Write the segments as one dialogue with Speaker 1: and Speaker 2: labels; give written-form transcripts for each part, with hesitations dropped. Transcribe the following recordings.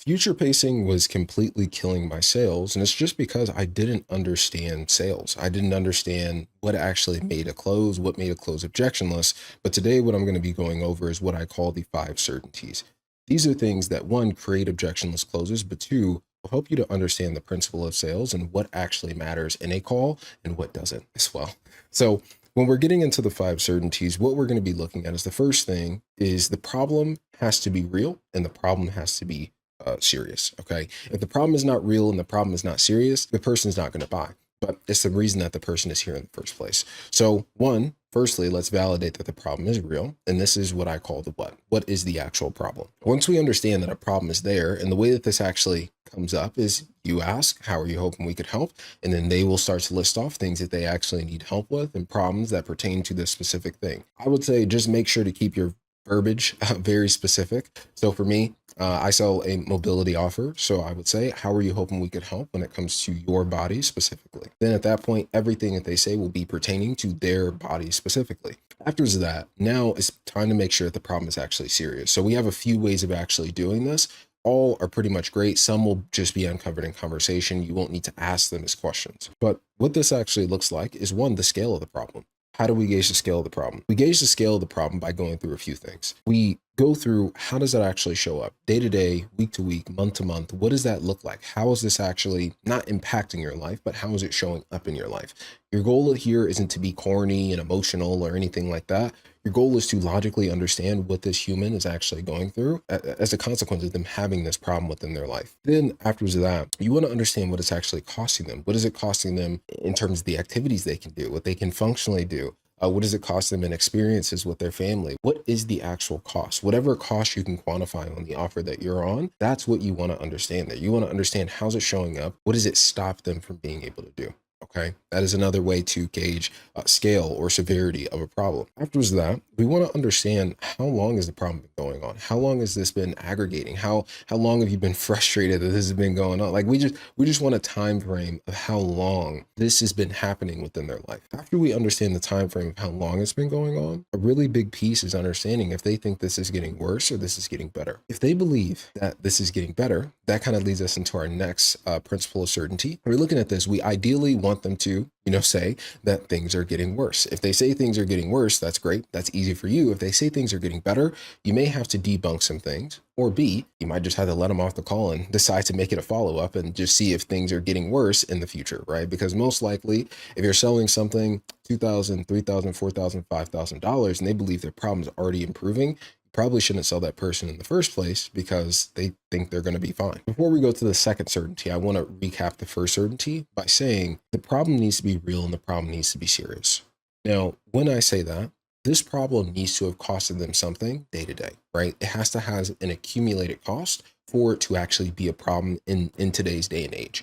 Speaker 1: Future pacing was completely killing my sales. And it's just because I didn't understand sales. I didn't understand what actually made a close, what made a close objectionless. But today, what I'm going to be going over is what I call the five certainties. These are things that one, create objectionless closes, but two, will help you to understand the principle of sales and what actually matters in a call and what doesn't as well. So, when we're getting into the five certainties, what we're going to be looking at is the first thing is the problem has to be real and the problem has to be serious. Okay. If the problem is not real and the problem is not serious, the person's not going to buy. But it's the reason that the person is here in the first place. So, one, firstly, let's validate that the problem is real. And this is what I call the what. What is the actual problem? Once we understand that a problem is there, and the way that this actually comes up is you ask, how are you hoping we could help? And then they will start to list off things that they actually need help with and problems that pertain to this specific thing. I would say just make sure to keep your verbiage very specific. So for me, I sell a mobility offer. So I would say, how are you hoping we could help when it comes to your body specifically? Then at that point, everything that they say will be pertaining to their body specifically. After that, now it's time to make sure that the problem is actually serious. So we have a few ways of actually doing this. All are pretty much great. Some will just be uncovered in conversation. You won't need to ask them as questions. But what this actually looks like is one, the scale of the problem. How do we gauge the scale of the problem? We gauge the scale of the problem by going through a few things. We go through how does that actually show up day to day, week to week, month to month? What does that look like? How is this actually not impacting your life, but how is it showing up in your life? Your goal here isn't to be corny and emotional or anything like that. Your goal is to logically understand what this human is actually going through as a consequence of them having this problem within their life. Then after that, you want to understand what it's actually costing them. What is it costing them in terms of the activities they can do, what they can functionally do? What does it cost them in experiences with their family? What is the actual cost? Whatever cost you can quantify on the offer that you're on, that's what you want to understand there. You want to understand how's it showing up? What does it stop them from being able to do? Okay, that is another way to gauge scale or severity of a problem. After that, we want to understand how long has the problem been going on? How long has this been aggregating? How long have you been frustrated that this has been going on? Like we just want a time frame of how long this has been happening within their life. After we understand the time frame of how long it's been going on, a really big piece is understanding if they think this is getting worse or this is getting better. If they believe that this is getting better, that kind of leads us into our next principle of certainty. When we're looking at this, we ideally want them to, say that things are getting worse. If they say things are getting worse, that's great. That's easy for you. If they say things are getting better, you may have to debunk some things. Or B, you might just have to let them off the call and decide to make it a follow-up and just see if things are getting worse in the future, right? Because most likely, if you're selling something $2,000, $3,000, $4,000, $5,000, and they believe their problem is already improving, probably shouldn't sell that person in the first place because they think they're going to be fine. Before we go to the second certainty, I want to recap the first certainty by saying the problem needs to be real and the problem needs to be serious. Now, when I say that, this problem needs to have costed them something day to day, right? It has to have an accumulated cost for it to actually be a problem in today's day and age.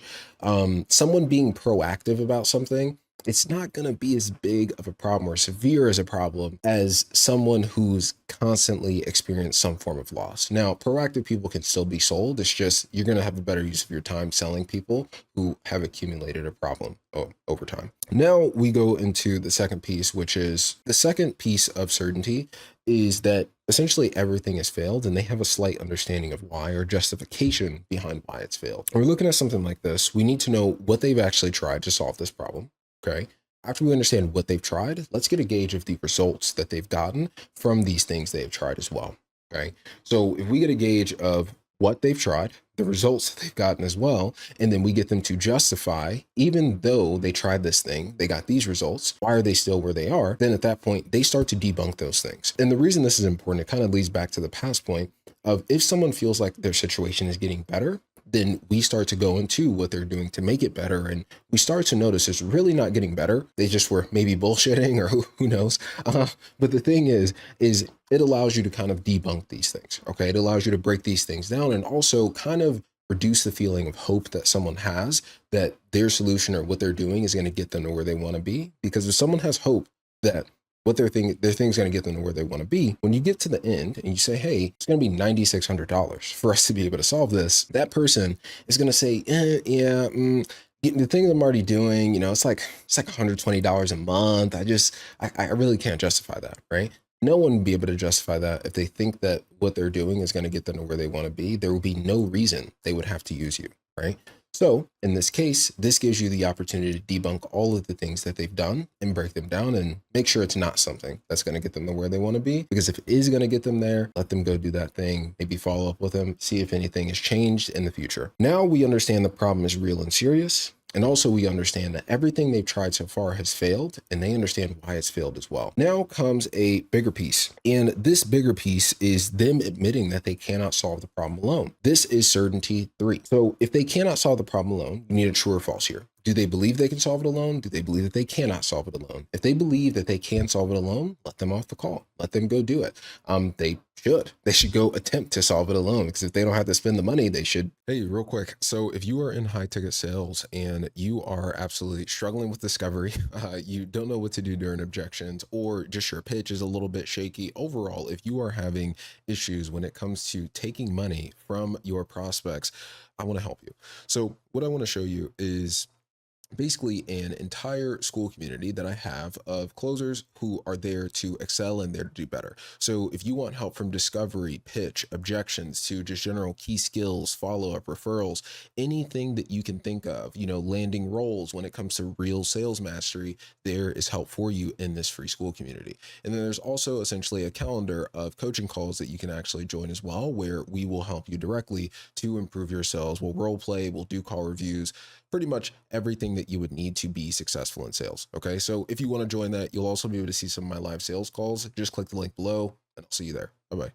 Speaker 1: Someone being proactive about something, it's not going to be as big of a problem or severe as a problem as someone who's constantly experienced some form of loss. Now, proactive people can still be sold. It's just you're going to have a better use of your time selling people who have accumulated a problem over time. Now we go into the second piece, which is the second piece of certainty is that essentially everything has failed and they have a slight understanding of why or justification behind why it's failed. When we're looking at something like this, we need to know what they've actually tried to solve this problem. Okay. After we understand what they've tried, let's get a gauge of the results that they've gotten from these things they've tried as well. Okay. So if we get a gauge of what they've tried, the results that they've gotten as well, and then we get them to justify, even though they tried this thing, they got these results, why are they still where they are? Then at that point, they start to debunk those things. And the reason this is important, it kind of leads back to the past point of if someone feels like their situation is getting better, then we start to go into what they're doing to make it better. And we start to notice it's really not getting better. They just were maybe bullshitting or who knows. But the thing is it allows you to kind of debunk these things. Okay. It allows you to break these things down and also kind of reduce the feeling of hope that someone has that their solution or what they're doing is going to get them to where they want to be. Because if someone has hope that what their thing's going to get them to where they want to be. When you get to the end and you say, hey, it's going to be $9,600 for us to be able to solve this, that person is going to say, the thing I'm already doing, it's like $120 a month. I really can't justify that, right? No one would be able to justify that. If they think that what they're doing is going to get them to where they want to be, there will be no reason they would have to use you, right? So in this case, this gives you the opportunity to debunk all of the things that they've done and break them down and make sure it's not something that's going to get them to where they want to be. Because if it is going to get them there, let them go do that thing, maybe follow up with them, see if anything has changed in the future. Now we understand the problem is real and serious. And also we understand that everything they've tried so far has failed, and they understand why it's failed as well. Now comes a bigger piece. And this bigger piece is them admitting that they cannot solve the problem alone. This is certainty 3. So if they cannot solve the problem alone, you need a true or false here. Do they believe they can solve it alone? Do they believe that they cannot solve it alone? If they believe that they can solve it alone, let them off the call. Let them go do it. They should go attempt to solve it alone, because if they don't have to spend the money, they should. Hey, real quick. So if you are in high ticket sales and you are absolutely struggling with discovery, you don't know what to do during objections, or just your pitch is a little bit shaky overall, if you are having issues when it comes to taking money from your prospects, I want to help you. So what I want to show you is basically an entire school community that I have of closers who are there to excel and there to do better. So if you want help from discovery, pitch, objections, to just general key skills, follow-up, referrals, anything that you can think of, landing roles when it comes to real sales mastery, there is help for you in this free school community. And then there's also essentially a calendar of coaching calls that you can actually join as well, where we will help you directly to improve your sales. We'll role play, we'll do call reviews, pretty much everything that you would need to be successful in sales. Okay. So if you want to join that, you'll also be able to see some of my live sales calls. Just click the link below and I'll see you there. Bye-bye.